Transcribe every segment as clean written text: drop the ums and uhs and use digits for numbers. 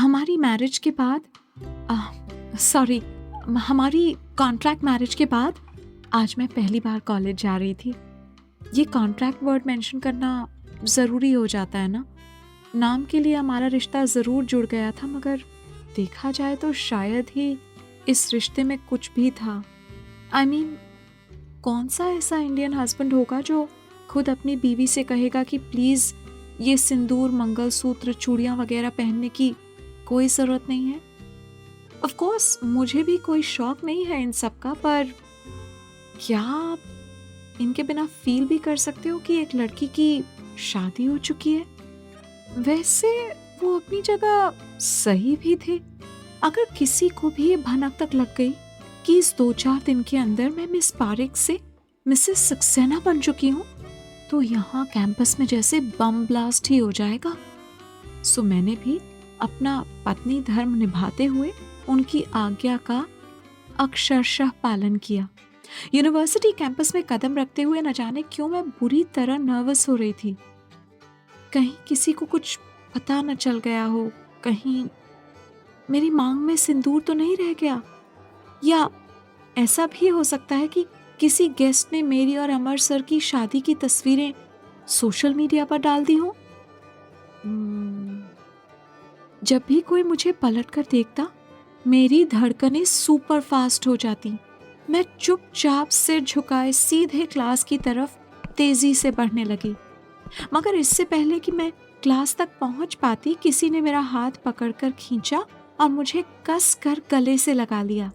हमारी मैरिज के बाद, सॉरी, हमारी कॉन्ट्रैक्ट मैरिज के बाद आज मैं पहली बार कॉलेज जा रही थी। ये कॉन्ट्रैक्ट वर्ड मेंशन करना ज़रूरी हो जाता है ना। नाम के लिए हमारा रिश्ता ज़रूर जुड़ गया था, मगर देखा जाए तो शायद ही इस रिश्ते में कुछ भी था। आई मीन, कौन सा ऐसा इंडियन हस्बैंड होगा जो खुद अपनी बीवी से कहेगा कि प्लीज़ ये सिंदूर, मंगलसूत्र, चूड़ियाँ वगैरह पहनने की कोई ज़रूरत नहीं है। ऑफ कोर्स मुझे भी कोई शौक नहीं है इन सब का, पर क्या आप इनके बिना फील भी कर सकते हो कि एक लड़की की शादी हो चुकी है? वैसे वो अपनी जगह सही भी थे। अगर किसी को भी ये भनक तक लग गई कि इस 2-4 दिन के अंदर मैं मिस पारेख से मिसेस सक्सेना बन चुकी हूँ, तो यहाँ कैंपस में जैसे बम ब्लास्ट ही हो जाएगा। सो मैंने भी अपना पत्नी धर्म निभाते हुए उनकी आज्ञा का अक्षरशः पालन किया। यूनिवर्सिटी कैंपस में कदम रखते हुए न जाने क्यों मैं बुरी तरह नर्वस हो रही थी। कहीं किसी को कुछ पता न चल गया हो, कहीं मेरी मांग में सिंदूर तो नहीं रह गया, या ऐसा भी हो सकता है कि किसी गेस्ट ने मेरी और अमर सर की शादी की तस्वीरें सोशल मीडिया पर डाल दी हों। जब भी कोई मुझे पलटकर देखता, मेरी धड़कनें सुपर फास्ट हो जाती। मैं चुपचाप सिर झुकाए सीधे क्लास की तरफ तेजी से बढ़ने लगी, मगर इससे पहले कि मैं क्लास तक पहुंच पाती, किसी ने मेरा हाथ पकड़कर खींचा और मुझे कस कर गले से लगा लिया।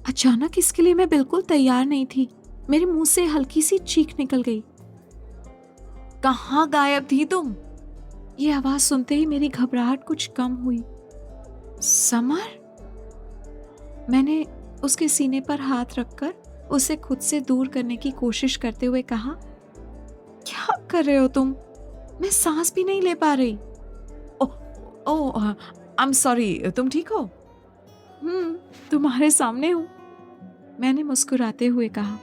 अचानक इसके लिए मैं बिल्कुल तैयार नहीं थी। मेरे मुंह से हल्की सी चीख निकल गई। कहाँ गायब थी तुम? ये आवाज सुनते ही मेरी घबराहट कुछ कम हुई। समर? मैंने उसके सीने पर हाथ रखकर उसे खुद से दूर करने की कोशिश करते हुए कहा, क्या कर रहे हो तुम? मैं सांस भी नहीं ले पा रही। ओह, आई एम सॉरी, तुम ठीक हो? तुम्हारे सामने हूं, मैंने मुस्कुराते हुए कहा।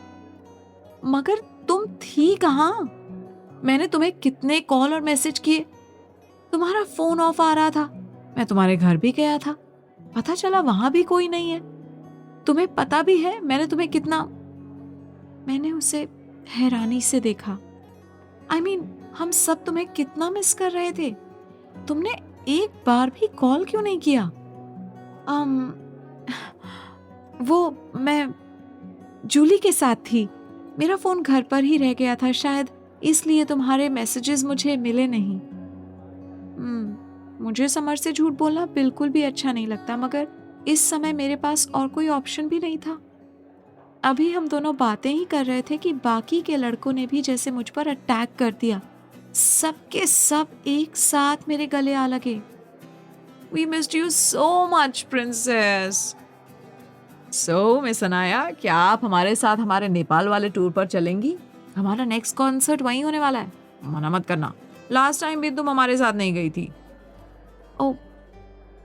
मगर तुम थी कहाँ? मैंने तुम्हें कितने कॉल और मैसेज किए, तुम्हारा फोन ऑफ आ रहा था। मैं तुम्हारे घर भी गया था, पता चला वहां भी कोई नहीं है। तुम्हें पता भी है मैंने तुम्हें कितना। मैंने उसे हैरानी से देखा। आई मीन, हम सब तुम्हें कितना मिस कर रहे थे। तुमने एक बार भी कॉल क्यों नहीं किया? वो मैं जूली के साथ थी। मेरा फोन घर पर ही रह गया था, शायद इसलिए तुम्हारे मैसेजेस मुझे मिले नहीं। मुझे समर से झूठ बोलना बिल्कुल भी अच्छा नहीं लगता, मगर इस समय मेरे पास और कोई ऑप्शन भी नहीं था। अभी हम दोनों बातें ही कर रहे थे कि बाकी के लड़कों ने भी जैसे मुझ पर अटैक कर दिया। सबके सब एक साथ मेरे गले आ लगे। We missed you so much, princess. So, miss Anaya, क्या आप हमारे साथ हमारे नेपाल वाले टूर पर चलेंगी? हमारा नेक्स्ट कॉन्सर्ट वहीं होने वाला है। मना मत करना, लास्ट टाइम भी तुम हमारे साथ नहीं गई थी। Oh,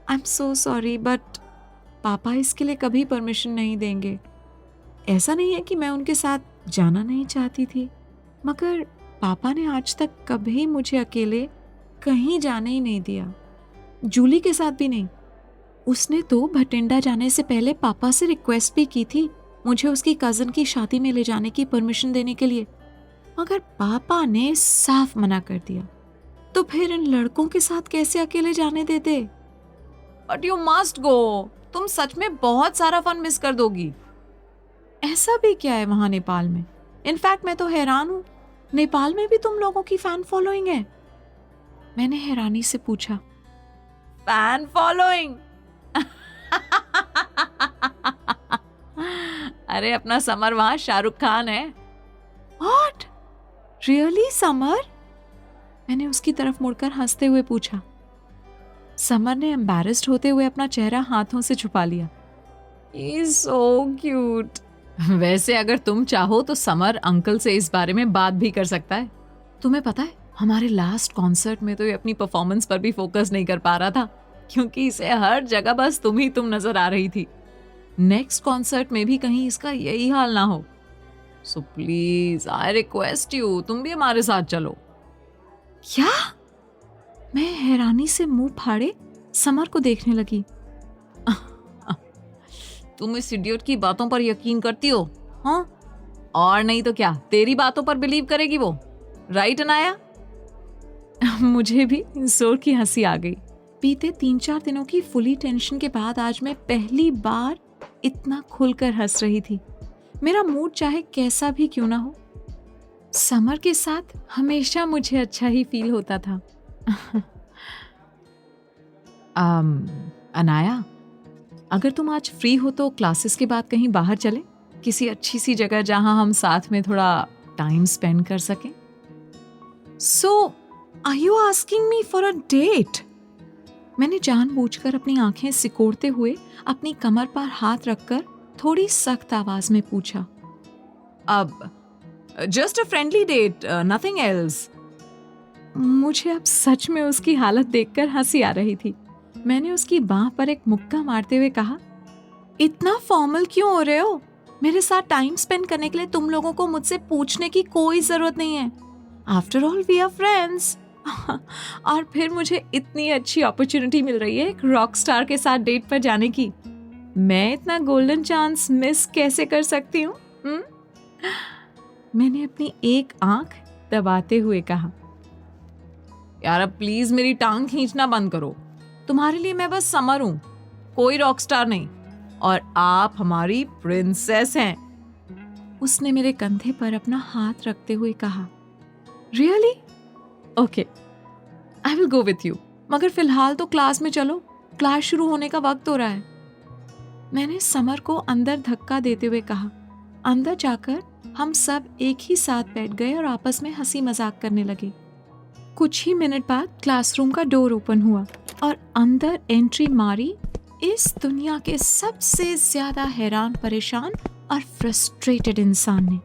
I am so sorry, but पापा इसके लिए कभी परमिशन नहीं देंगे। ऐसा नहीं है कि मैं उनके साथ जाना नहीं चाहती थी, मगर पापा ने आज तक कभी मुझे अकेले कहीं जाने ही नहीं दिया, जूली के साथ भी नहीं। उसने तो भटिंडा जाने से पहले पापा से रिक्वेस्ट भी की थी मुझे उसकी कज़न की शादी में ले जाने की परमिशन देने के लिए, मगर पापा ने साफ मना कर दिया। तो फिर इन लड़कों के साथ कैसे अकेले जाने देते? बट यू मस्ट गो, तुम सच में बहुत सारा फन मिस कर दोगी। ऐसा भी क्या है वहां नेपाल में? इनफैक्ट मैं तो हैरान हूं, नेपाल में भी तुम लोगों की फैन फॉलोइंग है? मैंने हैरानी से पूछा। Fan following? अरे अपना समर वहां शाहरुख खान है। व्हाट? Really summer? मैंने उसकी तरफ मुड़कर हंसते हुए पूछा। समर ने एम्बैरेस्ड होते हुए अपना चेहरा हाथों से छुपा लिया। He's so cute. वैसे अगर तुम चाहो तो समर अंकल से इस बारे में बात भी कर सकता है। तुम्हें पता है, हमारे लास्ट कॉन्सर्ट में तो ये अपनी परफॉर्मेंस पर भी फोकस नहीं कर पा रहा था, क्योंकि इसे हर जगह बस तुम नजर आ रही थी। नेक्स्ट कॉन्सर्ट में भी कहीं इसका यही हाल ना हो। So please, I request you, तुम भी हमारे साथ चलो। क्या? मैं हैरानी से मुंह फाड़े समर को देखने लगी। तुम इस इडियट की बातों पर यकीन करती हो? हाँ, और नहीं तो क्या, तेरी बातों पर बिलीव करेगी वो, राइट अनाया? मुझे भी जोर की हंसी आ गई। बीते 3-4 दिनों की फुली टेंशन के बाद आज मैं पहली बार इतना खुलकर हंस रही थी। मेरा मूड चाहे कैसा भी क्यों ना हो, समर के साथ हमेशा मुझे अच्छा ही फील होता था। अनाया, अगर तुम आज फ्री हो तो क्लासेस के बाद कहीं बाहर चले, किसी अच्छी सी जगह जहां हम साथ में थोड़ा टाइम स्पेंड कर सकें। So, are you asking me for a date? मैंने जानबूझकर अपनी आंखें सिकोड़ते हुए अपनी कमर पर हाथ रखकर थोड़ी सख्त आवाज में पूछा। अब just a friendly date, nothing else. मुझे अब सच में उसकी हालत देखकर हंसी आ रही थी। मैंने उसकी बाह पर एक मुक्का मारते हुए कहा, इतना फॉर्मल क्यों हो रहे हो? मेरे साथ टाइम स्पेंड करने के लिए तुम लोगों को मुझसे पूछने की कोई जरूरत नहीं है। After all we are friends. और फिर मुझे इतनी अच्छी अपॉर्चुनिटी मिल रही है एक रॉक स्टार के साथ डेट पर जाने की। मैं इतना गोल्डन चांस मिस कैसे कर सकती हूँ? मैंने अपनी एक आंख दबाते हुए कहा। यार अब प्लीज मेरी टांग खींचना बंद करो। तुम्हारे लिए मैं बस समर हूं, कोई रॉक स्टार नहीं, और आप हमारी प्रिंसेस हैं। उसने मेरे कंधे पर अपना हाथ रखते हुए कहा। Really? Okay, I will go with you, मगर फिलहाल तो क्लास में चलो, क्लास शुरू होने का वक्त हो रहा है। मैंने समर को अंदर धक्का देते हुए कहा। अंदर जाकर हम सब एक ही साथ बैठ गए और आपस में हंसी मजाक करने लगे। कुछ ही मिनट बाद क्लासरूम का डोर ओपन हुआ और अंदर एंट्री मारी इस दुनिया के सबसे ज्यादा हैरान, परेशान और फ्रस्ट्रेटेड इंसान ने,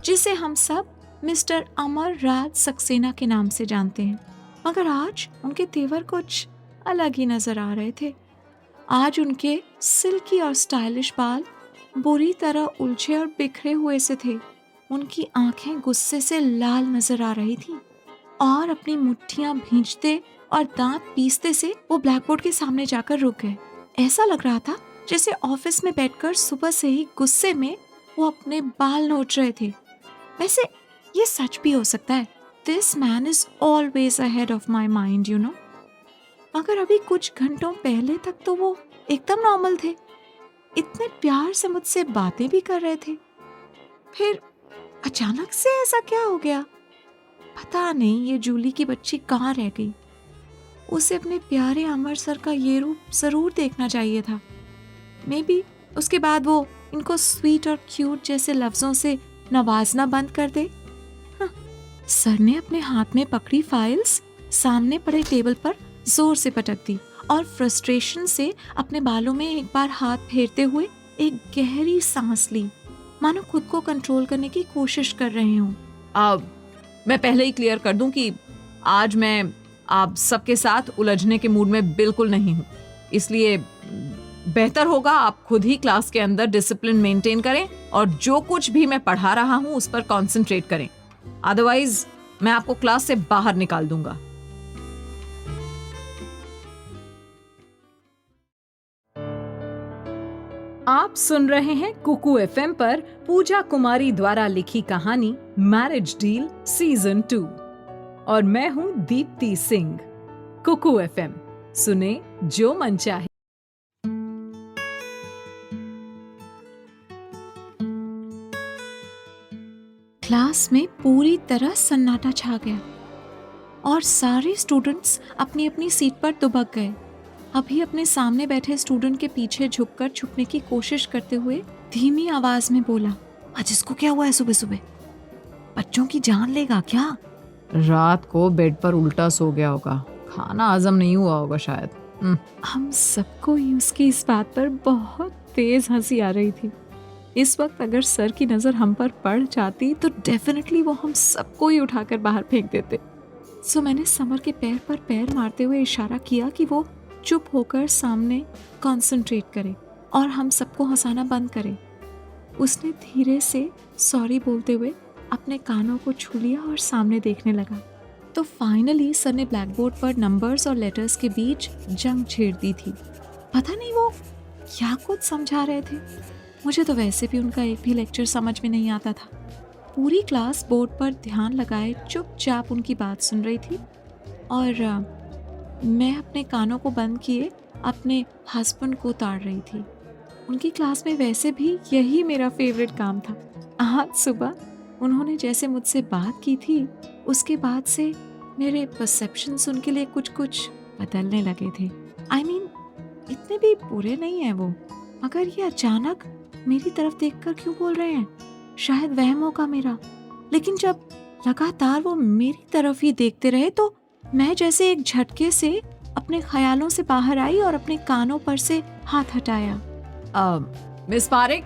जिसे हम सब मिस्टर अमर राज सक्सेना के नाम से जानते हैं। मगर आज उनके तेवर कुछ अलग ही नजर आ रहे थे। आज उनके सिल्की और स्टाइलिश बाल बुरी तरह उलझे और बिखरे हुए से थे। उनकी आंखें गुस्से से लाल नजर आ रही थीं और अपनी मुट्ठियां भींचते और दांत पीसते से वो ब्लैकबोर्ड के सामने जाकर रुक गए। ऐसा लग रहा था जैसे ऑफिस में बैठकर सुबह से ही गुस्से में वो अपने बाल नोच रहे थे। वैसे ये सच भी हो सकता है। This man is always ahead of my mind, you know. मगर अभी कुछ घंटों पहले तक तो वो एकदम नॉर्मल थे, इतने प्यार से मुझसे बातें भी कर रहे थे। फिर अचानक से ऐसा क्या हो गया? पता नहीं ये जूली की बच्ची कहाँ रह गई। उसे अपने प्यारे अमर सर का ये रूप जरूर देखना चाहिए था। मे बी उसके बाद वो इनको स्वीट और क्यूट जैसे लफ्जों से नवाजना बंद कर दे। सर ने अपने हाथ में पकड़ी फाइल्स सामने पड़े टेबल पर जोर से पटक दी और फ्रस्ट्रेशन से अपने बालों में एक बार हाथ फेरते हुए एक गहरी सांस ली, मानो खुद को कंट्रोल करने की कोशिश कर रहे हों। अब मैं पहले ही क्लियर कर दूं कि आज मैं आप सबके साथ उलझने के मूड में बिल्कुल नहीं हूं, इसलिए बेहतर होगा आप खुद ही क्लास के अंदर डिसिप्लिन मेंटेन करें और जो कुछ भी मैं पढ़ा रहा हूं उस पर कंसंट्रेट करें। अदरवाइज मैं आपको क्लास से बाहर निकाल दूंगा। आप सुन रहे हैं कुकू एफएम पर पूजा कुमारी द्वारा लिखी कहानी मैरिज डील सीजन 2 और मैं हूं दीप्ति सिंह। कुकू एफएम, सुने जो मन चाहे। क्लास में पूरी तरह सन्नाटा छा गया और सारे स्टूडेंट्स अपनी अपनी सीट पर दुबक गए। अभी अपने सामने बैठे स्टूडेंट के पीछे झुककर छुपने की कोशिश करते हुए धीमी आवाज में बोला, आज इसको क्या हुआ है सुबह सुबह? बच्चों की जान लेगा क्या? रात को बेड पर उल्टा सो गया होगा, खाना हजम नहीं हुआ होगा शायद। हम सबको ही उसकी इस बात पर बहुत तेज हंसी आ रही थी। इस वक्त अगर सर की नजर हम पर पड़ जाती तो डेफिनेटली वो हम सबको ही उठाकर बाहर फेंक देते। सो मैंने समर के पैर पर पैर मारते हुए इशारा किया कि वो चुप होकर सामने कंसंट्रेट करे और हम सबको हंसाना बंद करे। उसने धीरे से सॉरी बोलते हुए अपने कानों को छू लिया और सामने देखने लगा। तो फाइनली सर ने ब्लैक बोर्ड पर नंबर्स और लेटर्स के बीच जंग छेड़ दी थी। पता नहीं वो क्या कुछ समझा रहे थे। मुझे तो वैसे भी उनका एक भी लेक्चर समझ में नहीं आता था। पूरी क्लास बोर्ड पर ध्यान लगाए चुपचाप उनकी बात सुन रही थी और मैं अपने कानों को बंद किए अपने हस्बैंड को ताड़ रही थी। उनकी क्लास में वैसे भी यही मेरा फेवरेट काम था। आज सुबह उन्होंने जैसे मुझसे बात की थी उसके बाद से मेरे परसेप्शंस उनके लिए कुछ कुछ बदलने लगे थे। I mean, इतने भी बुरे नहीं हैं वो, मगर ये अचानक मेरी तरफ देखकर क्यों बोल रहे हैं? शायद वहम होगा मेरा। लेकिन जब लगातार वो मेरी तरफ ही देखते रहे तो मैं जैसे एक झटके से अपने ख्यालों से बाहर आई और अपने कानों पर से हाथ हटाया। मिस पारिक,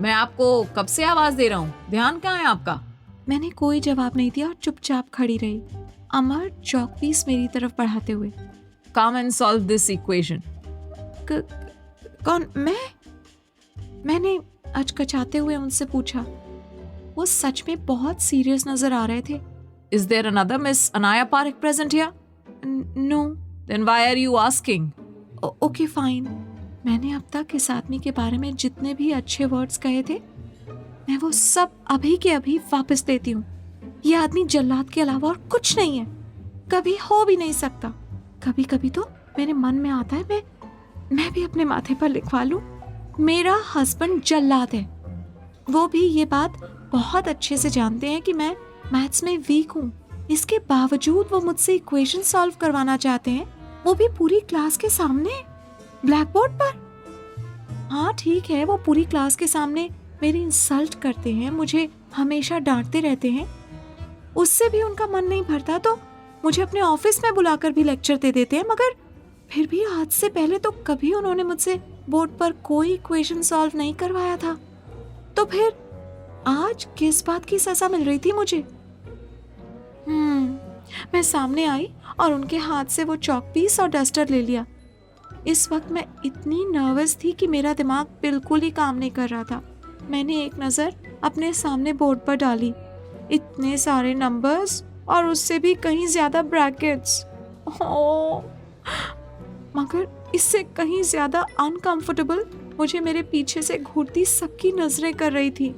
मैं आपको कब से आवाज दे रहा हूँ, ध्यान कहाँ है आपका? मैंने कोई जवाब नहीं दिया और चुपचाप खड़ी रही, अमर चौक पीस मेरी तरफ बढ़ाते हुए। Come and solve this equation. कौन? मैंने अचकचाते हुए उनसे पूछा। वो सच में बहुत सीरियस नजर आ रहे थे। Is there another Miss Anaya Parekh present here? No. Then why are you asking? Okay fine. मैंने अब तक इस आदमी के बारे में जितने भी अच्छे वर्ड्स कहे थे मैं वो सब अभी के अभी वापस देती हूँ। ये आदमी जल्लाद के अलावा और कुछ नहीं है, कभी हो भी नहीं सकता। कभी कभी तो मेरे मन में आता है मैं भी अपने माथे पर लिखवा लूं, मेरा हस्बैंड जल्लाद है। वो भी ये बात बहुत अच्छे से जानते हैं कि मैं मैथ्स में वीक हूँ। इसके बावजूद वो मुझसे इक्वेशन सॉल्व करवाना चाहते हैं, वो भी पूरी क्लास के सामने, ब्लैक बोर्ड पर। हाँ ठीक है, वो पूरी क्लास के सामने मेरी इंसल्ट करते हैं, मुझे हमेशा डांटते रहते हैं। उससे भी उनका मन नहीं भरता तो मुझे अपने ऑफिस में बुलाकर भी लेक्चर दे देते हैं, मगर फिर भी आज से पहले तो कभी उन्होंने मुझसे बोर्ड पर कोई इक्वेशन सॉल्व नहीं करवाया था। तो फिर आज किस बात की सजा मिल रही थी मुझे? मैं सामने आई और उनके हाथ से वो चॉक पीस और डस्टर ले लिया। इस वक्त मैं इतनी नर्वस थी कि मेरा दिमाग बिल्कुल ही काम नहीं कर रहा था। मैंने एक नज़र अपने सामने बोर्ड पर डाली, इतने सारे नंबर्स और उससे भी कहीं ज़्यादा ब्रैकेट्स। मगर इससे कहीं ज़्यादा अनकंफर्टेबल मुझे मेरे पीछे से घूरती सबकी नजरें कर रही थी।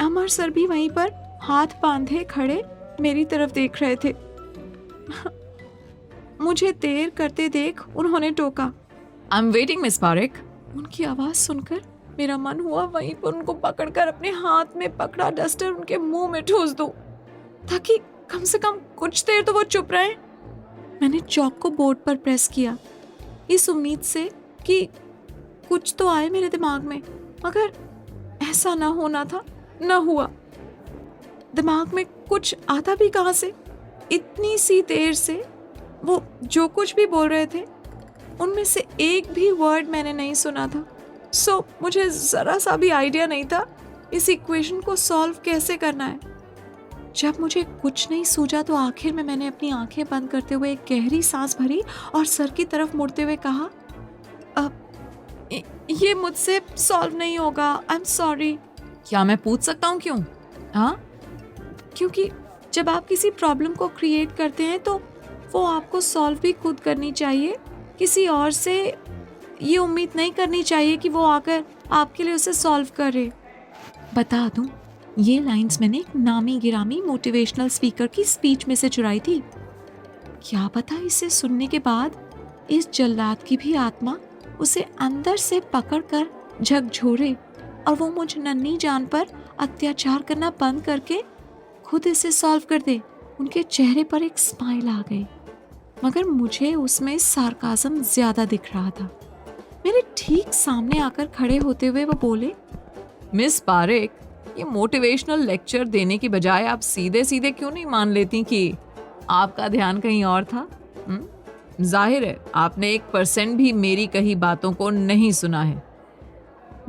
अमर सर भी वहीं पर हाथ बांधे खड़े मेरी तरफ देख रहे थे। मुझे देर करते देख उन्होंने टोका, I'm waiting, Miss Parekh. उनकी आवाज सुनकर मेरा मन हुआ वहीं पर उनको पकड़कर अपने हाथ में पकड़ा डस्टर उनके मुंह में ठूस दूं, ताकि कम से कम कुछ देर तो वो चुप रहे। मैंने चौक को बोर्ड पर प्रेस किया, इस उम्मीद से कि कुछ तो आए मेरे दिमाग में, मगर ऐसा ना होना था, न हुआ। दिमाग में कुछ आता भी कहाँ से? इतनी सी देर से वो जो कुछ भी बोल रहे थे उनमें से एक भी वर्ड मैंने नहीं सुना था। सो मुझे ज़रा सा भी आइडिया नहीं था इस इक्वेशन को सॉल्व कैसे करना है। जब मुझे कुछ नहीं सूझा तो आखिर में मैंने अपनी आंखें बंद करते हुए एक गहरी सांस भरी और सर की तरफ मुड़ते हुए कहा, ये मुझसे सॉल्व नहीं होगा, आई एम सॉरी। क्या मैं पूछ सकता हूँ क्यों? हाँ, क्योंकि जब आप किसी प्रॉब्लम को क्रिएट करते हैं तो वो आपको सॉल्व भी खुद करनी चाहिए। किसी और से ये उम्मीद नहीं करनी चाहिए कि वो आकर आपके लिए उसे सॉल्व करे। बता दूं, ये लाइंस मैंने एक नामी गिरामी मोटिवेशनल स्पीकर की स्पीच में से चुराई थी। क्या पता इसे सुनने के बाद इस जल्लाद की भी आत्मा उसे अंदर से पकड़कर झकझोरे और वो मुझ नन्ही जान पर अत्याचार करना बंद करके खुद इसे सॉल्व कर दे। उनके चेहरे पर एक स्माइल आ गई, मगर मुझे उसमें सार्काज़म ज्यादा दिख रहा था। मेरे ठीक सामने आकर खड़े होते हुए वो बोले, मिस पारेख, ये मोटिवेशनल लेक्चर देने की बजाय आप सीधे सीधे क्यों नहीं मान लेती कि आपका ध्यान कहीं और था? जाहिर है आपने 1% भी मेरी कही बातों को नहीं सुना है।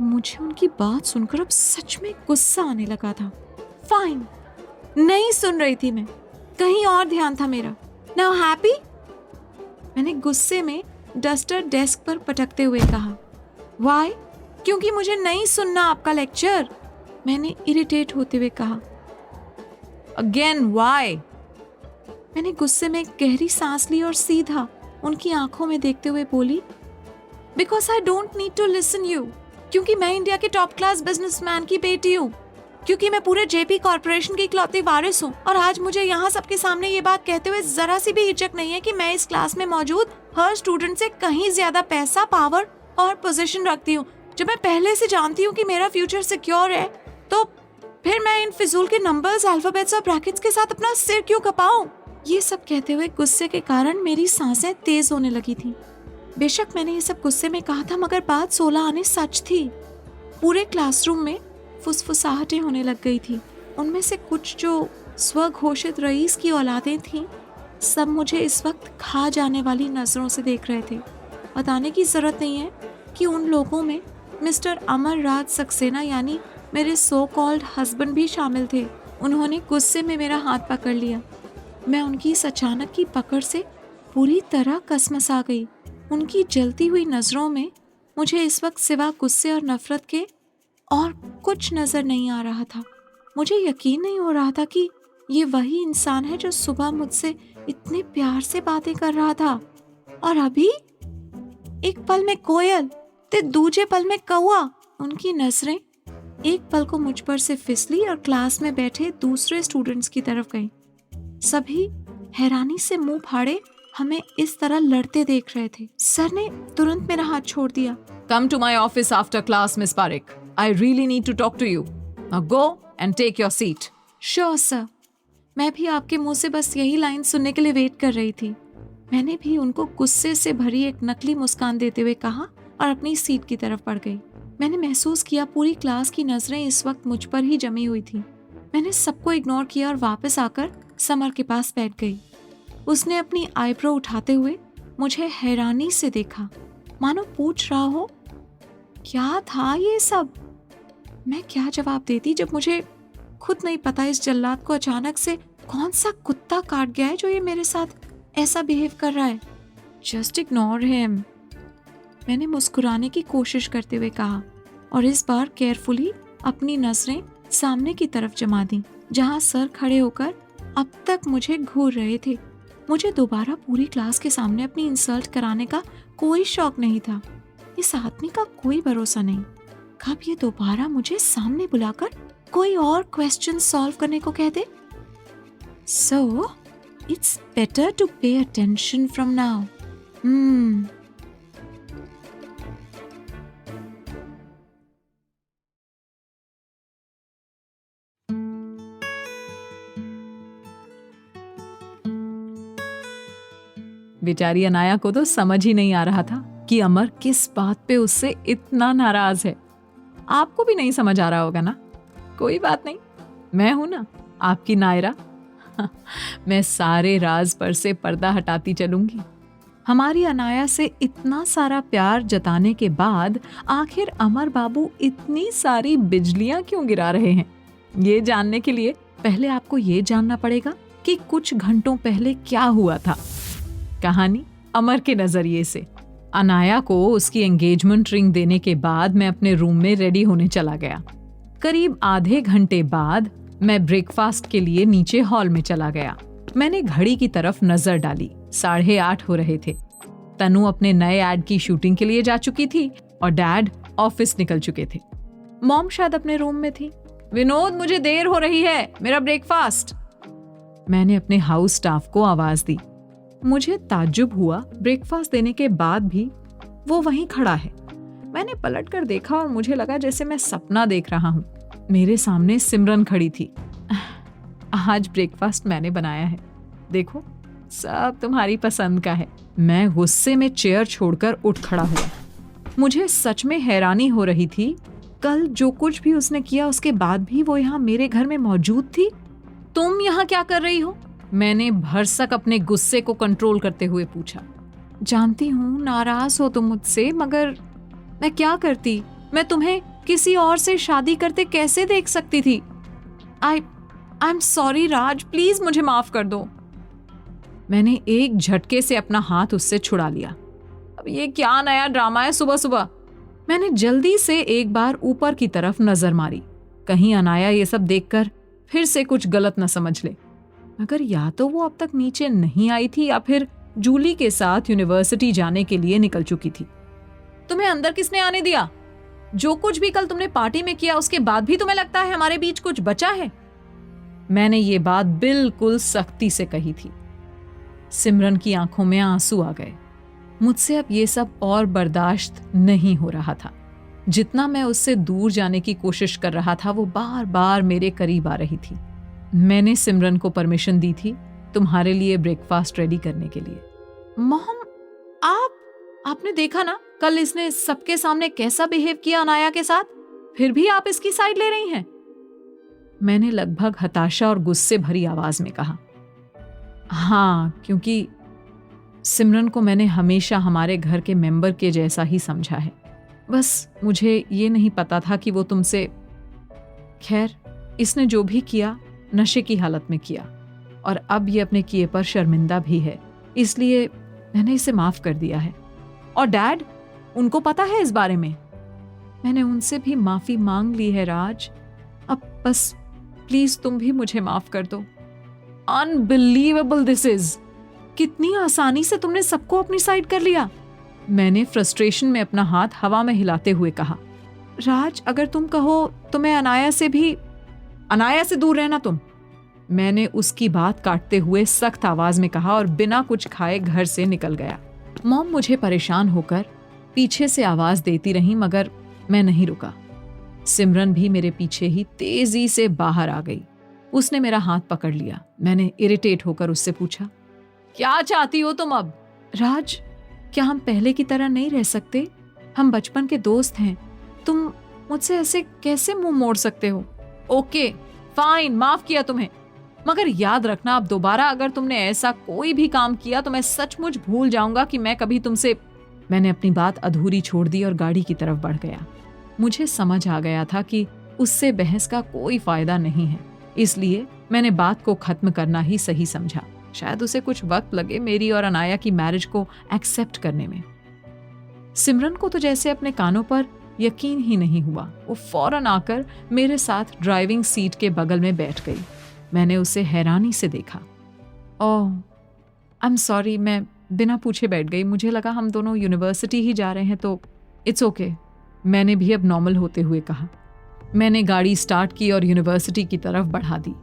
मुझे उनकी बात सुनकर अब सच में गुस्सा आने लगा था। फाइन, नहीं सुन रही थी मैं, कहीं और ध्यान था मेरा। Now happy? मैंने गुस्से में डस्टर डेस्क पर पटकते हुए कहा। वाई? क्योंकि मुझे नहीं सुनना आपका लेक्चर, मैंने इरिटेट होते हुए कहा। Again why? मैंने गुस्से में गहरी सांस ली और सीधा उनकी आंखों में देखते हुए बोली, because I don't need to listen you, क्योंकि मैं इंडिया के टॉप क्लास बिजनेसमैन की बेटी हूँ, क्योंकि मैं पूरे जेपी कॉर्पोरेशन की इकलौती वारिस हूँ। और आज मुझे यहाँ सबके सामने ये बात कहते हुए जरा सी भी हिचक नहीं है कि मैं इस क्लास में मौजूद हर स्टूडेंट से कहीं ज्यादा पैसा, पावर और पोजीशन रखती हूँ। जब मैं पहले से जानती हूँ कि मेरा फ्यूचर सिक्योर है, तो फिर मैं इन फिजूल के नंबर्स, अल्फाबेट्स और ब्रैकेट्स के साथ अपना सिर क्यों कपाऊं? ये सब कहते हुए गुस्से के कारण मेरी सांसें तेज होने लगी थी। बेशक मैंने ये सब गुस्से में कहा था, मगर बात 16 आने सच थी। पूरे क्लासरूम में फुसफुसाहटें होने लग गई थी। उनमें से कुछ जो स्वघोषित रईस की औलादें थीं, सब मुझे इस वक्त खा जाने वाली नजरों से देख रहे थे। बताने की जरूरत नहीं है कि उन लोगों में मिस्टर अमर राज सक्सेना यानी मेरे सो कॉल्ड हस्बैंड भी शामिल थे। उन्होंने गुस्से में मेरा हाथ पकड़ लिया। मैं उनकी इस अचानक की पकड़ से पूरी तरह कसमसा गई। उनकी जलती हुई नज़रों में मुझे इस वक्त सिवा गुस्से और नफरत के और कुछ नज़र नहीं आ रहा था। मुझे यकीन नहीं हो रहा था कि ये वही इंसान है जो सुबह मुझसे इतने प्यार से बातें कर रहा था, और अभी एक पल में कोयल ते दूजे पल में कौआ। उनकी नजरें एक पल को मुझ पर से फिसली और क्लास में बैठे दूसरे स्टूडेंट्स की तरफ गई। सभी हैरानी से मुंह फाड़े हमें इस तरह लड़ते देख रहे थे। सर ने तुरंत मेरा हाथ छोड़ दिया। Come to my office after class, Miss Parekh. I really need to talk to you. Now go and take your seat. Sure, sir. मैं भी आपके मुंह से बस यही लाइन सुनने के लिए वेट कर रही थी। मैंने भी उनको गुस्से से भरी एक नकली मुस्कान देते हुए कहा और अपनी सीट की तरफ बढ़ गई। मैंने महसूस किया पूरी क्लास की नजरें इस वक्त मुझ पर ही जमी हुई थी। मैंने सबको इग्नोर किया और वापस आकर समर के पास बैठ गई। उसने अपनी आईब्रो उठाते हुए मुझे हैरानी से देखा, मानो पूछ रहा हो क्या था ये सब। मैं क्या जवाब देती जब मुझे खुद नहीं पता इस जल्लाद को अचानक से कौन सा कुत्ता काट गया है जो ये मेरे साथ ऐसा बिहेव कर रहा है। जस्ट इग्नोर हिम, मैंने मुस्कुराने की कोशिश करते हुए कहा और इस बार केयरफुली अपनी नजरें सामने की तरफ जमा दी, जहां सर खड़े होकर अब तक मुझे घूर रहे थे। मुझे दोबारा पूरी क्लास के सामने अपनी इंसल्ट कराने का कोई शौक नहीं था। इस आदमी का कोई भरोसा नहीं, कब ये दोबारा मुझे सामने बुलाकर कोई और क्वेश्चन सॉल्व करने को कह दे। So it's better to pay attention from now. बेचारी अनाया को तो समझ ही नहीं आ रहा था कि अमर किस बात पे उससे इतना नाराज है। आपको भी नहीं समझ आ रहा होगा ना? कोई बात नहीं, मैं हूं ना आपकी नायरा। मैं सारे राज पर से पर्दा हटाती चलूंगी। हमारी अनाया से इतना सारा प्यार जताने के बाद आखिर अमर बाबू इतनी सारी बिजलियां क्यों गिरा रहे हैं? ये जानने के लिए पहले आपको ये जानना पड़ेगा कि कुछ घंटों पहले क्या हुआ था। कहानी अमर के नजरिए से। अनाया को उसकी एंगेजमेंट रिंग देने के बाद मैं अपने रूम में रेडी होने चला गया। करीब आधे घंटे बाद मैं ब्रेकफास्ट के लिए नीचे हॉल में चला गया। मैंने घड़ी की तरफ नजर डाली, 8:30 हो रहे थे। तनु अपने नए एड की शूटिंग के लिए जा चुकी थी और डैड ऑफिस निकल चुके थे। मॉम शायद अपने रूम में थी। विनोद, मुझे देर हो रही है, मेरा ब्रेकफास्ट। मैंने अपने हाउस स्टाफ को आवाज दी। मुझे ताज्जुब हुआ, ब्रेकफास्ट देने के बाद भी वो वहीं खड़ा है। मैंने पलट कर देखा और मुझे लगा जैसे मैं सपना देख रहा हूँ। मेरे सामने सिमरन खड़ी थी। आज ब्रेकफास्ट मैंने बनाया है, देखो सब तुम्हारी पसंद का है। मैं गुस्से में चेयर छोड़कर उठ खड़ा हुआ। मुझे सच में हैरानी हो रही थी, कल जो कुछ भी उसने किया उसके बाद भी वो यहाँ मेरे घर में मौजूद थी। तुम यहाँ क्या कर रही हो? मैंने भरसक अपने गुस्से को कंट्रोल करते हुए पूछा। जानती हूँ नाराज हो तुम मुझसे, मगर मैं क्या करती? मैं तुम्हें किसी और से शादी करते कैसे देख सकती थी? आई एम सॉरी राज, प्लीज मुझे माफ कर दो। मैंने एक झटके से अपना हाथ उससे छुड़ा लिया। अब ये क्या नया ड्रामा है सुबह सुबह? मैंने जल्दी से एक बार ऊपर की तरफ नजर मारी, कहीं अनाया ये सब देखकर फिर से कुछ गलत न समझ ले। मगर या तो वो अब तक नीचे नहीं आई थी या फिर जूली के साथ यूनिवर्सिटी जाने के लिए निकल चुकी थी। तुम्हें अंदर किसने आने दिया? जो कुछ भी कल तुमने पार्टी में किया उसके बाद भी तुम्हें लगता है हमारे बीच कुछ बचा है? मैंने ये बात बिल्कुल सख्ती से कही थी। सिमरन की आंखों में आंसू आ गए। मुझसे अब ये सब और बर्दाश्त नहीं हो रहा था। जितना मैं उससे दूर जाने की कोशिश कर रहा था वो बार बार मेरे करीब आ रही थी। मैंने सिमरन को परमिशन दी थी तुम्हारे लिए ब्रेकफास्ट रेडी करने के लिए। मॉम, आपने देखा ना कल इसने सबके सामने कैसा बिहेव किया अनाया के साथ, फिर भी आप इसकी साइड ले रही हैं? मैंने लगभग हताशा और गुस्से भरी आवाज में कहा। हाँ, क्योंकि सिमरन को मैंने हमेशा हमारे घर के मेंबर के जैसा ही समझा है। बस मुझे ये नहीं पता था कि वो तुमसे। खैर, इसने जो भी किया नशे की हालत में किया और अब ये अपने किए पर शर्मिंदा भी है, इसलिए मैंने इसे माफ कर दिया है। और डैड, उनको पता है इस बारे में? मैंने उनसे भी माफी मांग ली है राज। अब बस प्लीज तुम भी मुझे माफ कर दो। Unbelievable this is. कितनी आसानी से तुमने सबको अपनी साइड कर लिया। मैंने फ्रस्ट्रेशन में अपना हाथ हवा में हिलाते हुए कहा। राज, अगर तुम कहो तो मैं अनाया से दूर रहना तुम। मैंने उसकी बात काटते हुए सख्त आवाज में कहा और बिना कुछ खाए घर से निकल गया। मॉम मुझे परेशान होकर पीछे से आवाज देती रही मगर मैं नहीं रुका। सिमरन भी मेरे पीछे ही तेजी से बाहर आ गई। उसने मेरा हाथ पकड़ लिया। मैंने इरिटेट होकर उससे पूछा, क्या चाहती हो तुम अब? राज, क्या हम पहले की तरह नहीं रह सकते? हम बचपन के दोस्त हैं। तुम मुझसे ऐसे कैसे मुंह मोड़ सकते हो? ओके फाइन, माफ किया तुम्हें, मगर याद रखना अब दोबारा अगर तुमने ऐसा कोई भी काम किया तो मैं सचमुच भूल जाऊंगा कि मैं कभी तुमसे। मैंने अपनी बात अधूरी छोड़ दी और गाड़ी की तरफ बढ़ गया। मुझे समझ आ गया था कि उससे बहस का कोई फायदा नहीं है, इसलिए मैंने बात को खत्म करना ही सही समझा। शायद उसे कुछ वक्त लगे मेरी और अनाया की मैरिज को एक्सेप्ट करने में। सिमरन को तो जैसे अपने कानों पर यकीन ही नहीं हुआ। वो फौरन आकर मेरे साथ ड्राइविंग सीट के बगल में बैठ गई। मैंने उसे हैरानी से देखा। ओह, आई एम सॉरी, मैं बिना पूछे बैठ गई। मुझे लगा हम दोनों यूनिवर्सिटी ही जा रहे हैं तो इट्स ओके। मैंने भी अब नॉर्मल होते हुए कहा। मैंने गाड़ी स्टार्ट की और यूनिवर्सिटी की तरफ बढ़ा दी।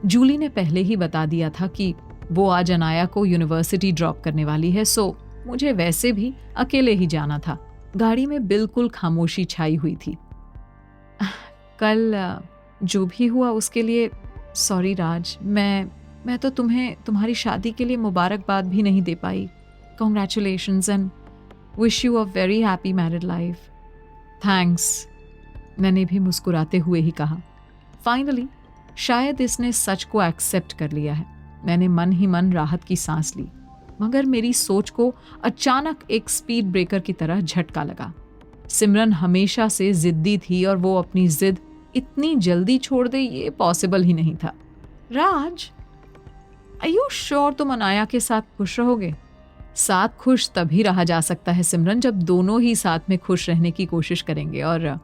जूली ने पहले ही बता दिया था कि वो आज अनाया को यूनिवर्सिटी ड्रॉप करने वाली है, सो मुझे वैसे भी अकेले ही जाना था। गाड़ी में बिल्कुल खामोशी छाई हुई थी। कल जो भी हुआ उसके लिए सॉरी राज। मैं तो तुम्हें तुम्हारी शादी के लिए मुबारकबाद भी नहीं दे पाई। Congratulations and wish you a very happy married life. Thanks, मैंने भी मुस्कुराते हुए ही कहा। फाइनली शायद इसने सच को एक्सेप्ट कर लिया है। मैंने मन ही मन राहत की सांस ली, मगर मेरी सोच को अचानक एक स्पीड ब्रेकर की तरह झटका लगा। सिमरन हमेशा से जिद्दी थी और वो अपनी जिद इतनी जल्दी छोड़ दे ये पॉसिबल ही नहीं था। राज, आर यू श्योर तुम अनाया के साथ खुश रहोगे? साथ खुश तभी रहा जा सकता है सिमरन जब दोनों ही साथ में खुश रहने की कोशिश करेंगे, और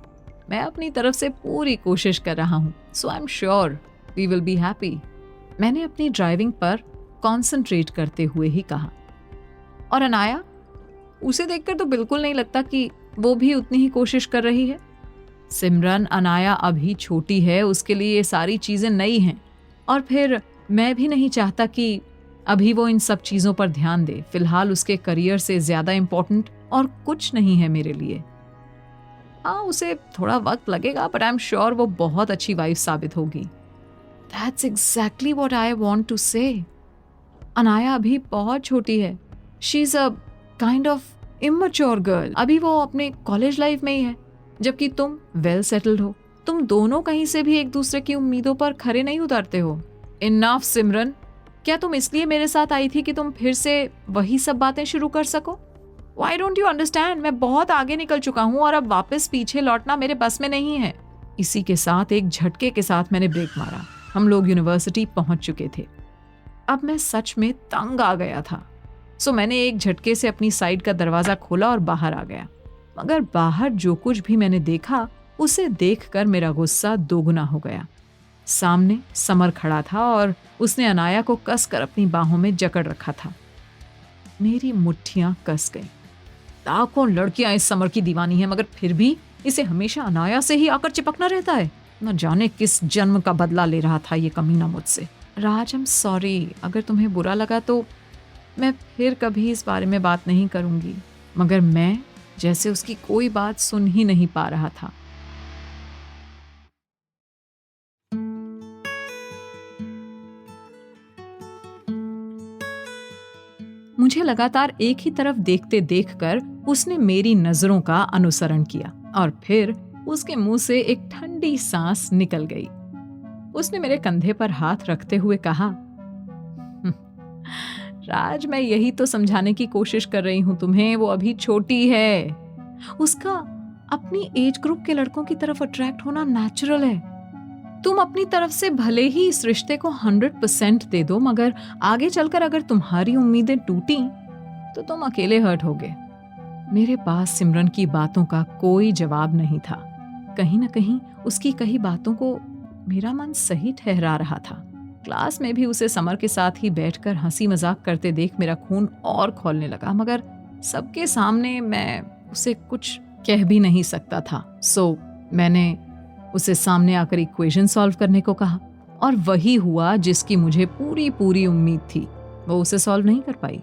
मैं अपनी तरफ से पूरी कोशिश कर रहा हूँ। So I am sure we will be happy. मैंने अपनी ड्राइविंग पर कॉन्सेंट्रेट करते हुए ही कहा। और अनाया, उसे देखकर तो बिल्कुल नहीं लगता कि वो भी उतनी ही कोशिश कर रही है। सिमरन, अनाया अभी छोटी है, उसके लिए ये सारी चीजें नई हैं, और फिर मैं भी नहीं चाहता कि अभी वो इन सब चीजों पर ध्यान दे। फिलहाल उसके करियर से ज्यादा इंपॉर्टेंट और कुछ नहीं है मेरे लिए। हाँ, उसे थोड़ा वक्त लगेगा, बट आई एम श्योर वो बहुत अच्छी वाइफ साबित होगी। That's exactly what I want to say. Anaya अभी बहुत छोटी है। She is a kind of immature girl. अभी वो अपने कॉलेज लाइफ में ही है, जबकि तुम वेल सेटल्ड हो। तुम दोनों कहीं से भी एक दूसरे की उम्मीदों पर खरे नहीं उतरते हो। इनफ सिमरन, क्या तुम इसलिए मेरे साथ आई थी कि तुम फिर से वही सब बातें शुरू कर सको? Why don't you understand? मैं बहुत आगे निकल चुका हूँ और अब वापस पीछे लौटना मेरे बस में नहीं है। इसी के साथ एक झटके के साथ मैंने ब्रेक मारा। हम लोग यूनिवर्सिटी पहुंच चुके थे। अब मैं सच में तंग आ गया था, सो मैंने एक झटके से अपनी साइड का दरवाजा खोला और बाहर आ गया। मगर बाहर जो कुछ भी मैंने देखा उसे देखकर मेरा गुस्सा दोगुना हो गया। सामने समर खड़ा था और उसने अनाया को कसकर अपनी बाहों में जकड़ रखा था। मेरी मुट्ठियां कस गईं। लाखों लड़कियां इस समर की दीवानी है, मगर फिर भी इसे हमेशा अनाया से ही आकर चिपकना रहता है। न जाने किस जन्म का बदला ले रहा था ये कमीना मुझसे। राज, आई एम सॉरी, अगर तुम्हें बुरा लगा तो मैं फिर कभी इस बारे में बात नहीं करूंगी। मगर मैं जैसे उसकी कोई बात सुन ही नहीं पा रहा था। मुझे लगातार एक ही तरफ देखते देखकर उसने मेरी नजरों का अनुसरण किया और फिर उसके मुंह से एक ठंडी सांस निकल गई। उसने मेरे कंधे पर हाथ रखते हुए कहा, राज, मैं यही तो समझाने की कोशिश कर रही हूं तुम्हें, वो अभी छोटी है। उसका अपनी एज ग्रुप के लड़कों की तरफ अट्रैक्ट होना नेचुरल है। तुम अपनी तरफ से भले ही इस रिश्ते को 100% दे दो, मगर आगे चलकर अगर तुम्हारी उम्मीदें टूटी तो तुम अकेले हर्ट होगे। मेरे पास सिमरन की बातों का कोई जवाब नहीं था। कहीं न कहीं उसकी कही बातों को मेरा मन सही ठहरा रहा था। क्लास में भी उसे समर के साथ ही बैठकर हंसी मजाक करते देख मेरा खून और खौलने लगा, मगर सबके सामने मैं उसे कुछ कह भी नहीं सकता था। सो मैंने उसे सामने आकर इक्वेशन सॉल्व करने को कहा और वही हुआ जिसकी मुझे पूरी उम्मीद थी। वो उसे सॉल्व नहीं कर पाई,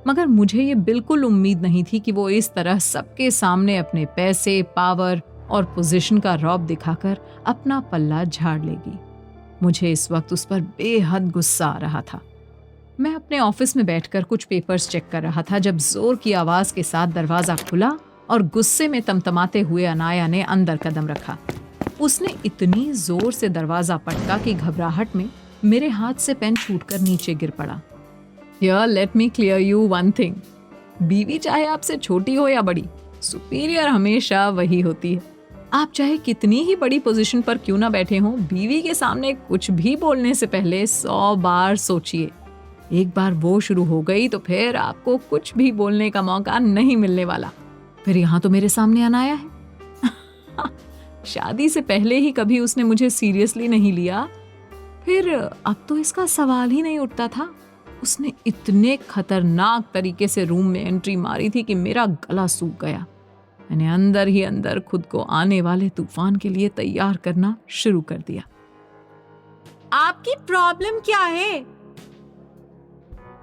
मगर मुझे ये बिल्कुल उम्मीद नहीं थी कि वो इस तरह सबके सामने अपने पैसे, पावर और पोजीशन का रौब दिखाकर अपना पल्ला झाड़ लेगी। मुझे इस वक्त उस पर बेहद गुस्सा आ रहा था। मैं अपने ऑफिस में बैठकर कुछ पेपर्स चेक कर रहा था जब जोर की आवाज के साथ दरवाजा खुला और गुस्से में तमतमाते हुए अनाया ने अंदर कदम रखा। उसने इतनी जोर से दरवाजा पटका कि घबराहट में मेरे हाथ से पेन छूटकर नीचे गिर पड़ा। Here, let me clear you one thing. बीवी चाहे आपसे छोटी हो या बड़ी, सुपीरियर हमेशा वही होती है। आप चाहे कितनी ही बड़ी पोजीशन पर क्यों ना बैठे हों, बीवी के सामने कुछ भी बोलने से पहले 100 बार सोचिए। एक बार वो शुरू हो गई तो फिर आपको कुछ भी बोलने का मौका नहीं मिलने वाला। फिर यहाँ तो मेरे सामने अनाया है। शादी से पहले ही कभी उसने मुझे सीरियसली नहीं लिया, फिर अब तो इसका सवाल ही नहीं उठता था। उसने इतने खतरनाक तरीके से रूम में एंट्री मारी थी कि मेरा गला सूख गया। मैंने अंदर ही अंदर खुद को आने वाले तूफान के लिए तैयार करना शुरू कर दिया। आपकी प्रॉब्लम क्या है?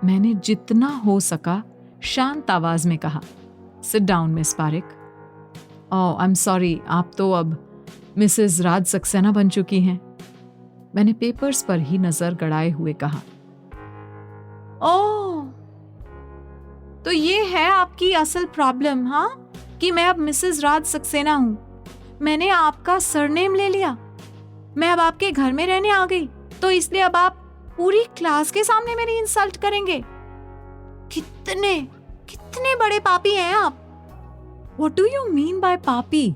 मैंने जितना हो सका शांत आवाज में कहा। Sit down miss Parikh. Oh, I am sorry, आप तो अब मिसेस राज सक्सेना बन चुकी हैं। मैंने पेपर्स पर ही नजर गड़ाए हुए कहा। ओह, तो ये है आपकी असल प्रॉब्लम, हाँ? कि मैं अब मिसेस राज सक्सेना हूं। मैंने आपका सरनेम ले लिया। मैं अब आपके घर में रहने आ गई, तो इसलिए अब आप पूरी क्लास के सामने मेरी इंसल्ट करेंगे। कितने बड़े पापी हैं आप। What do you mean by पापी?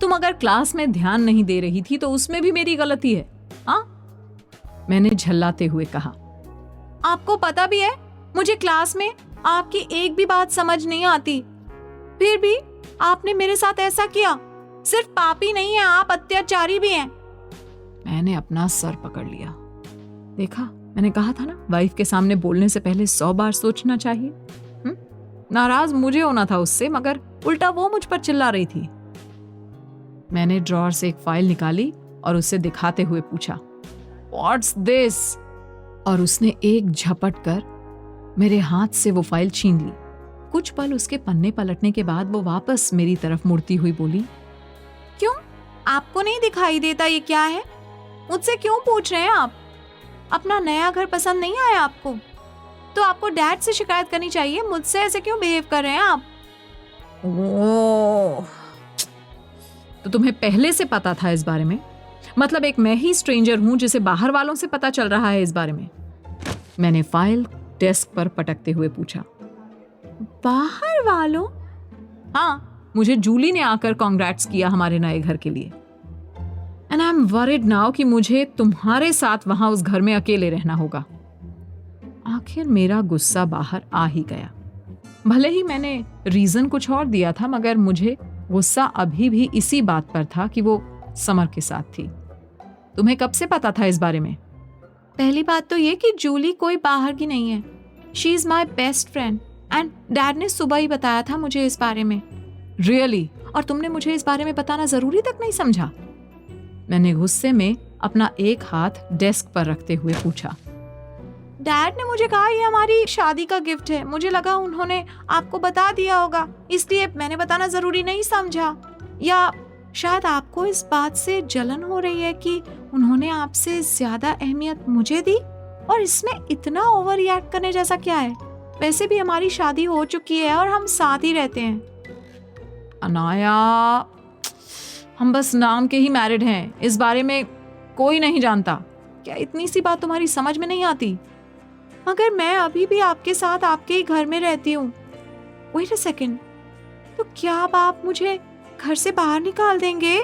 तुम अगर क्लास में ध्यान नहीं दे रही थी तो उसमें भी मेरी गलती है, हाँ? मैंने झल्लाते हुए कहा। आपको पता भी है मुझे क्लास में आपकी एक भी बात समझ नहीं आती, फिर भी आपने मेरे साथ ऐसा किया। सिर्फ पापी नहीं है आप, अत्याचारी भी हैं। मैंने अपना सर पकड़ लिया। देखा, मैंने कहा था ना, वाइफ के सामने बोलने से पहले 100 बार सोचना चाहिए। नाराज मुझे होना था उससे, मगर उल्टा वो मुझ पर चिल्ला रही थी। मैंने ड्रॉअर से एक फाइल निकाली और उसे दिखाते हुए पूछा, What's this? और उसने एक झपट कर मेरे हाथ से वो फाइल छीन ली। कुछ पल उसके पन्ने पलटने के बाद वो वापस मेरी तरफ मुड़ती हुई बोली, क्यों? आपको नहीं दिखाई देता ये क्या है? मुझसे क्यों पूछ रहे हैं आप? अपना नया घर पसंद नहीं आया आपको? तो आपको डैड से शिकायत करनी चाहिए। मुझसे ऐसे क्यों बिहेव कर रहे हैं आप? ओह, तो तुम्हें पहले से पता था इस बारे में? मतलब एक मैं ही स्ट्रेंजर हूं जिसे बाहर वालों से पता चल रहा है इस बारे में? मैंने फाइल डेस्क पर पटकते हुए पूछा। बाहर वालों? हाँ, मुझे जूली ने आकर कांग्रेट्स किया हमारे नए घर के लिए। And I am worried now कि मुझे तुम्हारे साथ वहां उस घर में अकेले रहना होगा। आखिर मेरा गुस्सा बाहर आ ही गया। भले ही मैंने रीजन कुछ और दिया था, मगर मुझे गुस्सा अभी भी इसी बात पर था कि वो समर के साथ थी। तुम्हें कब से पता था इस बारे में? पहली बात तो ये कि जूली कोई बाहर की नहीं है। She is my best friend and dad ने सुबह ही बताया था मुझे इस बारे में। रियली? और तुमने मुझे इस बारे में बताना जरूरी तक नहीं समझा? मैंने गुस्से में अपना एक हाथ डेस्क पर रखते हुए पूछा। डैड ने मुझे कहा ये हमारी शादी का गिफ्ट है। मुझे लगा उन्होंने आपको बता दिया होगा, इसलिए मैंने बताना जरूरी नहीं समझा। या शायद आपको इस बात से जलन हो रही है कि उन्होंने आपसे ज्यादा अहमियत मुझे दी, और इसमें इतना ओवर रिएक्ट करने जैसा क्या है? वैसे भी हमारी शादी हो चुकी है और हम साथ ही रहते हैं। अनाया, हम बस नाम के ही मैरिड हैं, इस बारे में कोई नहीं जानता। क्या इतनी सी बात तुम्हारी समझ में नहीं आती? मगर मैं अभी भी आपके साथ आपके ही घर में रहती हूँ। वेट अ सेकंड, तो क्या अब आप मुझे घर से बाहर निकाल देंगे?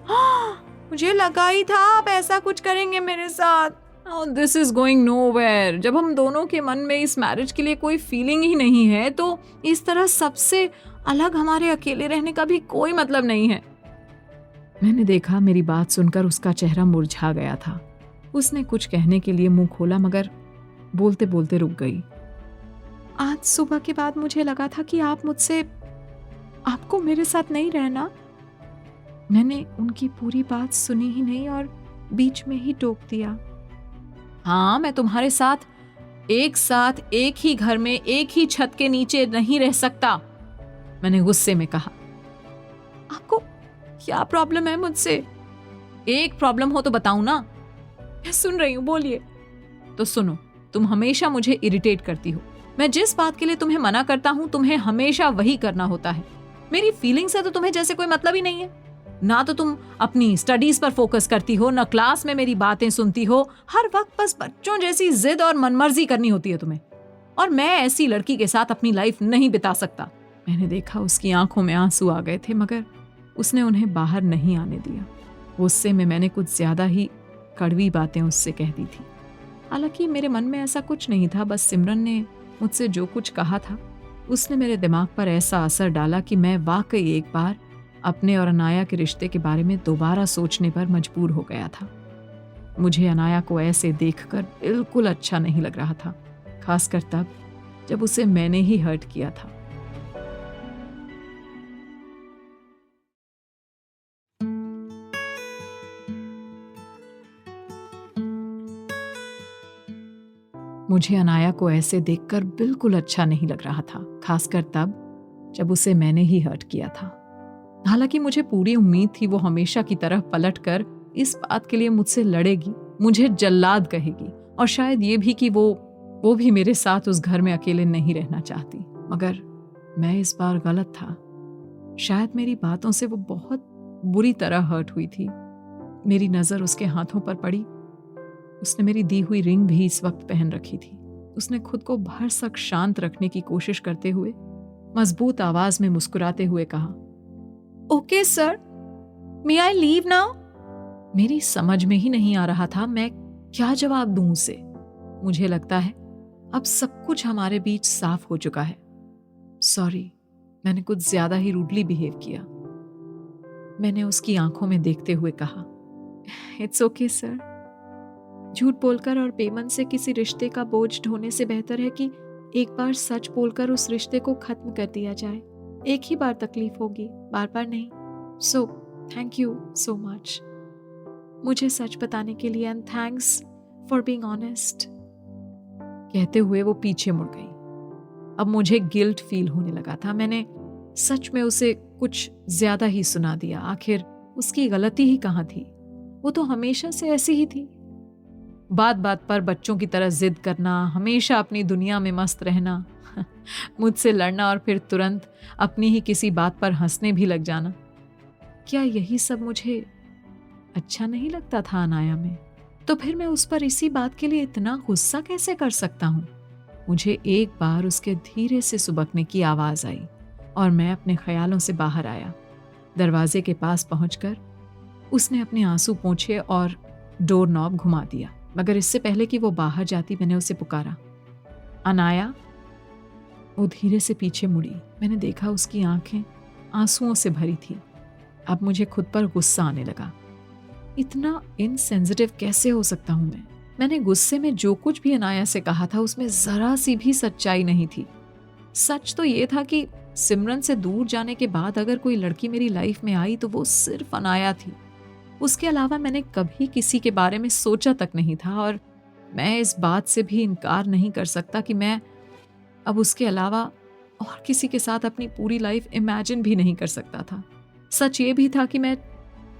हाँ, मुझे लगा ही था आप ऐसा कुछ करेंगे मेरे साथ। This is going nowhere. जब हम दोनों के मन में इस मैरिज के लिए कोई फीलिंग ही नहीं है, तो इस तरह सबसे अलग हमारे अकेले रहने का भी कोई मतलब नहीं है। मैंने देखा मेरी बात सुनकर उसका चेहरा मुरझा गया था। उसने कुछ कहने के लिए मुंह खोला, मगर बोलते बोलते रुक गई। आज सुबह के बाद मुझे लगा था कि आपको मेरे साथ नहीं रहना। मैंने उनकी पूरी बात सुनी ही नहीं और बीच में ही टोक दिया। हाँ, मैं तुम्हारे साथ एक ही घर में एक ही छत के नीचे नहीं रह सकता, मैंने गुस्से में कहा। आपको क्या प्रॉब्लम है मुझसे? एक प्रॉब्लम हो तो बताऊं ना? मैं सुन रही हूँ, बोलिए। तो सुनो, तुम हमेशा मुझे इरिटेट करती हो। मैं जिस बात के लिए तुम्हें मना करता हूँ, तुम्हें हमेशा वही करना होता है। मेरी फीलिंग से तो तुम्हें जैसे कोई मतलब ही नहीं है। ना तो तुम अपनी स्टडीज पर फोकस करती हो, ना क्लास में मेरी बातें सुनती हो। हर वक्त बस बच्चों जैसी जिद और मनमर्जी करनी होती है तुम्हें, और मैं ऐसी लड़की के साथ अपनी लाइफ नहीं बिता सकता। मैंने देखा उसकी आंखों में आंसू आ गए थे, मगर उसने उन्हें बाहर नहीं आने दिया। गुस्से में मैंने कुछ ज्यादा ही कड़वी बातें उससे कह दी थी। हालांकि मेरे मन में ऐसा कुछ नहीं था, बस सिमरन ने मुझसे जो कुछ कहा था उसने मेरे दिमाग पर ऐसा असर डाला कि मैं वाकई एक बार अपने और अनाया के रिश्ते के बारे में दोबारा सोचने पर मजबूर हो गया था। मुझे अनाया को ऐसे देखकर बिल्कुल अच्छा नहीं लग रहा था, खासकर तब जब उसे मैंने ही हर्ट किया था। मुझे अनाया को ऐसे देखकर बिल्कुल अच्छा नहीं लग रहा था, खासकर तब जब उसे मैंने ही हर्ट किया था। हालांकि मुझे पूरी उम्मीद थी वो हमेशा की तरह पलटकर इस बात के लिए मुझसे लड़ेगी, मुझे जल्लाद कहेगी, और शायद ये भी कि वो भी मेरे साथ उस घर में अकेले नहीं रहना चाहती। मगर मैं इस बार गलत था। शायद मेरी बातों से वो बहुत बुरी तरह हर्ट हुई थी। मेरी नजर उसके हाथों पर पड़ी। उसने मेरी दी हुई रिंग भी इस वक्त पहन रखी थी। उसने खुद को भरसक शांत रखने की कोशिश करते हुए मजबूत आवाज में मुस्कुराते हुए कहा, okay sir, may I leave now? मेरी समझ में ही नहीं आ रहा था मैं क्या जवाब दूं उसे। मुझे लगता है अब सब कुछ हमारे बीच साफ हो चुका है। सॉरी, मैंने कुछ ज्यादा ही रूडली बिहेव किया। मैंने उसकी आंखों में देखते हुए कहा, इट्स ओके सर। झूठ बोलकर और बेमन से किसी रिश्ते का बोझ ढोने से बेहतर है कि एक बार सच बोलकर उस रिश्ते को खत्म कर दिया जाए। एक ही बार तकलीफ होगी, बार बार नहीं। So thank you so much मुझे सच बताने के लिए, and thanks for being honest. कहते हुए वो पीछे मुड़ गई। अब मुझे गिल्ट फील होने लगा था। मैंने सच में उसे कुछ ज्यादा ही सुना दिया। आखिर उसकी गलती ही कहाँ थी? वो तो हमेशा से ऐसी ही थी। बात बात पर बच्चों की तरह जिद करना, हमेशा अपनी दुनिया में मस्त रहना, मुझसे लड़ना और फिर तुरंत अपनी ही किसी बात पर हंसने भी लग जाना। क्या यही सब मुझे अच्छा नहीं लगता था अनाया में? तो फिर मैं उस पर इसी बात के लिए इतना गुस्सा कैसे कर सकता हूँ? मुझे एक बार उसके धीरे से सुबकने की आवाज आई और मैं अपने ख्यालों से बाहर आया। दरवाजे के पास पहुंचकर उसने अपने आंसू पोंछे और डोर नॉब घुमा दिया। मगर इससे पहले कि वो बाहर जाती, मैंने उसे पुकारा, अनाया। वो धीरे से पीछे मुड़ी। मैंने देखा उसकी आंखें आंसुओं से भरी थी। अब मुझे खुद पर गुस्सा आने लगा। इतना इनसेंसिटिव कैसे हो सकता हूँ मैं? मैंने गुस्से में जो कुछ भी अनाया से कहा था उसमें जरा सी भी सच्चाई नहीं थी। सच तो ये था कि सिमरन से दूर जाने के बाद अगर कोई लड़की मेरी लाइफ में आई तो वो सिर्फ अनाया थी। उसके अलावा मैंने कभी किसी के बारे में सोचा तक नहीं था और मैं इस बात से भी इनकार नहीं कर सकता कि मैं अब उसके अलावा और किसी के साथ अपनी पूरी लाइफ इमेजिन भी नहीं कर सकता था। सच ये भी था कि मैं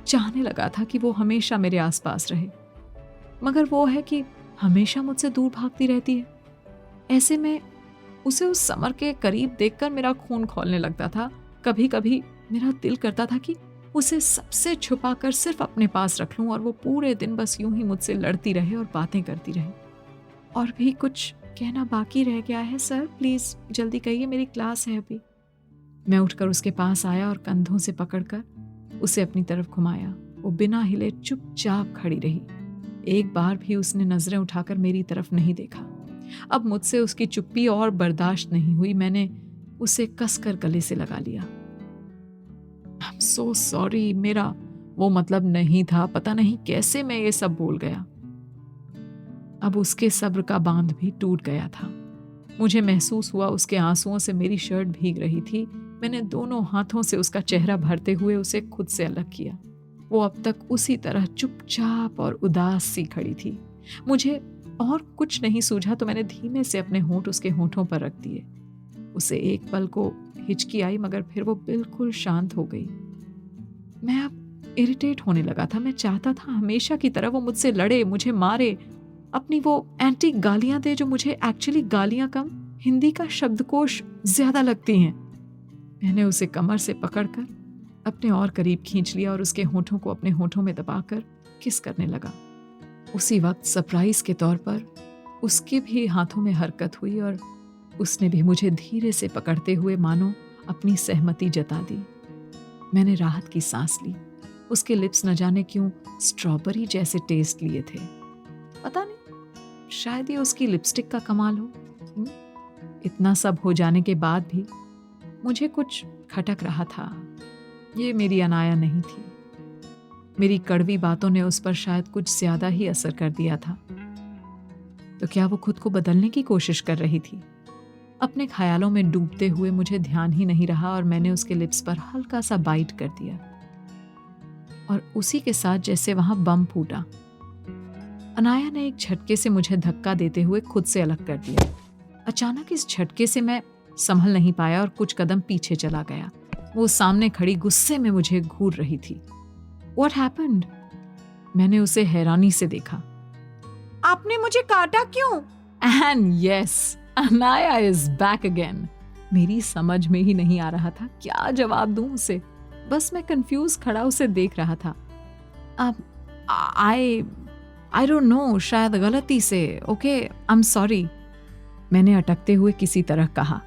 चाहने लगा था कि वो हमेशा मेरे आसपास रहे, मगर वो है कि हमेशा मुझसे दूर भागती रहती है। ऐसे में उसे उस समर के करीब देखकर मेरा खून खौलने लगता था। कभी कभी मेरा दिल करता था कि उसे सबसे छुपाकर सिर्फ अपने पास रख लूं और वो पूरे दिन बस यूं ही मुझसे लड़ती रहे और बातें करती रहे। और भी कुछ कहना बाकी रह गया है सर, प्लीज जल्दी कहिए, मेरी क्लास है अभी। मैं उठकर उसके पास आया और कंधों से पकड़कर उसे अपनी तरफ घुमाया। वो बिना हिले चुपचाप खड़ी रही। एक बार भी उसने नजरें उठाकर मेरी तरफ नहीं देखा। अब मुझसे उसकी चुप्पी और बर्दाश्त नहीं हुई। मैंने उसे कसकर गले से लगा लिया। आई एम सो सॉरी, मेरा वो मतलब नहीं था। पता नहीं कैसे मैं ये सब बोल गया। अब उसके सब्र का बांध भी टूट गया था। मुझे महसूस हुआ उसके आंसुओं से मेरी शर्ट भीग रही थी। मैंने दोनों हाथों से उसका चेहरा भरते हुए उसे खुद से अलग किया। वो अब तक उसी तरह चुपचाप और उदास सी खड़ी थी। मुझे और कुछ नहीं सूझा तो मैंने धीमे से अपने होंठ उसके होंठों पर रख दिए। उसे एक पल को हिचकी आई, मगर फिर वो बिल्कुल शांत हो गई। मैं अब इरिटेट होने लगा था। मैं चाहता था हमेशा की तरह वो मुझसे लड़े, मुझे मारे, अपनी वो एंटी गालियां दे जो मुझे एक्चुअली गालियां कम हिंदी का शब्दकोश ज्यादा लगती हैं। मैंने उसे कमर से पकड़कर अपने और करीब खींच लिया और उसके होठों को अपने होठों में दबाकर किस करने लगा। उसी वक्त सरप्राइज के तौर पर उसके भी हाथों में हरकत हुई और उसने भी मुझे धीरे से पकड़ते हुए मानो अपनी सहमति जता दी। मैंने राहत की सांस ली। उसके लिप्स न जाने क्यों स्ट्रॉबेरी जैसे टेस्ट लिए थे। पता नहीं, शायद ये उसकी लिपस्टिक का कमाल हो। इतना सब हो जाने के बाद भी मुझे कुछ खटक रहा था। ये मेरी अनाया नहीं थी। मेरी कड़वी बातों ने उस पर शायद कुछ ज्यादा ही असर कर दिया था। तो क्या वो खुद को बदलने की कोशिश कर रही थी? अपने ख्यालों में डूबते हुए मुझे ध्यान ही नहीं रहा और मैंने उसके लिप्स पर हल्का सा बाइट कर दिया और उसी के साथ जैसे वहां बम फूटा। अनाया ने एक झटके से मुझे धक्का देते हुए खुद से अलग कर दिया। अचानक इस झटके से मैं संभल नहीं पाया और कुछ कदम पीछे चला गया। वो सामने खड़ी गुस्से में मुझे घूर रही थी। What happened? मैंने उसे हैरानी से देखा। आपने मुझे काटा क्यों? And yes, Anaya is back again. मेरी समझ में ही नहीं आ रहा था क्या जवाब दूं उसे। बस मैं कंफ्यूज खड़ा उसे देख रहा था। अब I don't know, शायद गलती से। Okay, I'm sorry. मैंने अटकते हुए किसी तरह कहा।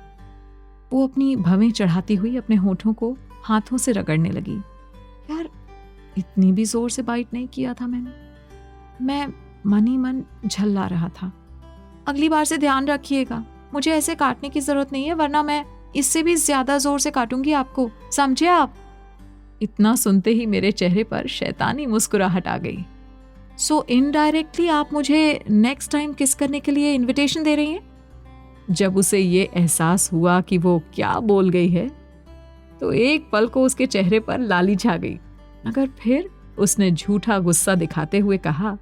वो अपनी भवें चढ़ाती हुई अपने होठों को हाथों से रगड़ने लगी। यार, इतनी भी जोर से बाइट नहीं किया था मैंने। मैं मन ही मन झल्ला रहा था। अगली बार से ध्यान रखिएगा, मुझे ऐसे काटने की जरूरत नहीं है, वरना मैं इससे भी ज्यादा जोर से काटूंगी आपको, समझे आप? इतना सुनते ही मेरे चेहरे पर शैतानी मुस्कुराहट आ गई। सो इनडायरेक्टली आप मुझे नेक्स्ट टाइम किस करने के लिए इनविटेशन दे रही हैं? जब उसे ये एहसास हुआ कि वो क्या बोल गई है तो एक पल को उसके चेहरे पर लाली छा गई, मगर फिर उसने झूठा गुस्सा दिखाते हुए कहा,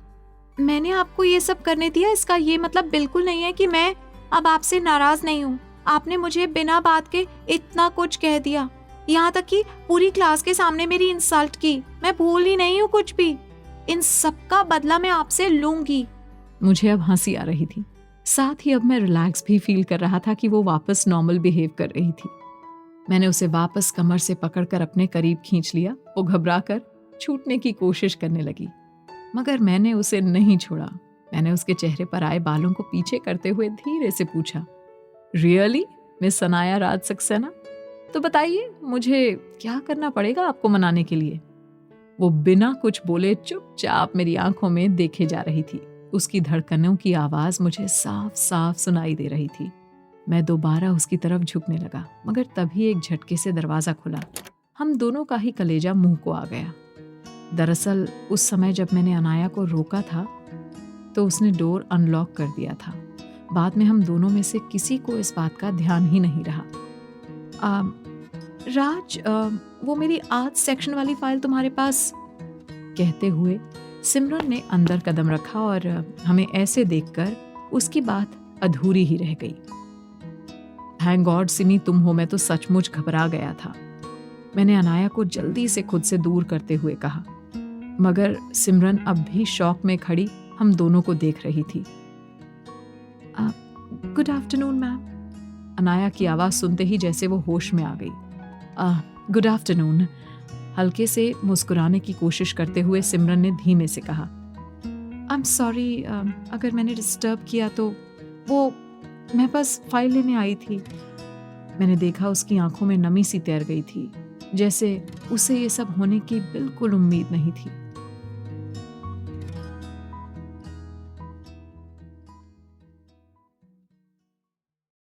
मैंने आपको ये सब करने दिया, इसका ये मतलब बिल्कुल नहीं है कि मैं अब आपसे नाराज नहीं हूँ। आपने मुझे बिना बात के इतना कुछ कह दिया, यहाँ तक कि पूरी क्लास के सामने मेरी इंसल्ट की। मैं भूल ही नहीं हूँ कुछ भी। इन सब का बदला मैं आपसे लूंगी। मुझे अब हंसी आ रही थी, साथ ही अब मैं रिलैक्स भी फील कर रहा था कि वो वापस नॉर्मल बिहेव कर रही थी। मैंने उसे वापस कमर से पकड़कर अपने करीब खींच लिया। वो घबराकर छूटने की कोशिश करने लगी, मगर मैंने उसे नहीं छोड़ा। मैंने उसके चेहरे पर आए बालों को पीछे करते हुए धीरे से पूछा, रियली मिस अनाया राज सक्सेना? तो बताइए, मुझे क्या करना पड़ेगा आपको मनाने के लिए? वो बिना कुछ बोले चुपचाप मेरी आंखों में देखे जा रही थी। उसकी धड़कनों की आवाज मुझे साफ साफ सुनाई दे रही थी। मैं दोबारा उसकी तरफ झुकने लगा, मगर तभी एक झटके से दरवाजा खुला। हम दोनों का ही कलेजा मुंह को आ गया। दरअसल उस समय जब मैंने अनाया को रोका था तो उसने डोर अनलॉक कर दिया था। बाद में हम दोनों में से किसी को इस बात का ध्यान ही नहीं रहा। राज, वो मेरी आर्ट सेक्शन वाली फाइल तुम्हारे पास? कहते हुए सिमरन ने अंदर कदम रखा और हमें ऐसे देखकर उसकी बात अधूरी ही रह गई। थैंक गॉड सिमी तुम हो, मैं तो सचमुच घबरा गया था। मैंने अनाया को जल्दी से खुद से दूर करते हुए कहा, मगर सिमरन अब भी शौक में खड़ी हम दोनों को देख रही थी। Good afternoon ma'am. अनाया की आवाज़ सुनते ही जैसे वो होश में आ गई। Good afternoon. हल्के से मुस्कुराने की कोशिश करते हुए सिमरन ने धीमे से कहा। आई एम सॉरी अगर मैंने डिस्टर्ब किया तो। वो मैं बस फाइल लेने आई थी। मैंने देखा उसकी आंखों में नमी सी तैर गई थी, जैसे उसे ये सब होने की बिल्कुल उम्मीद नहीं थी।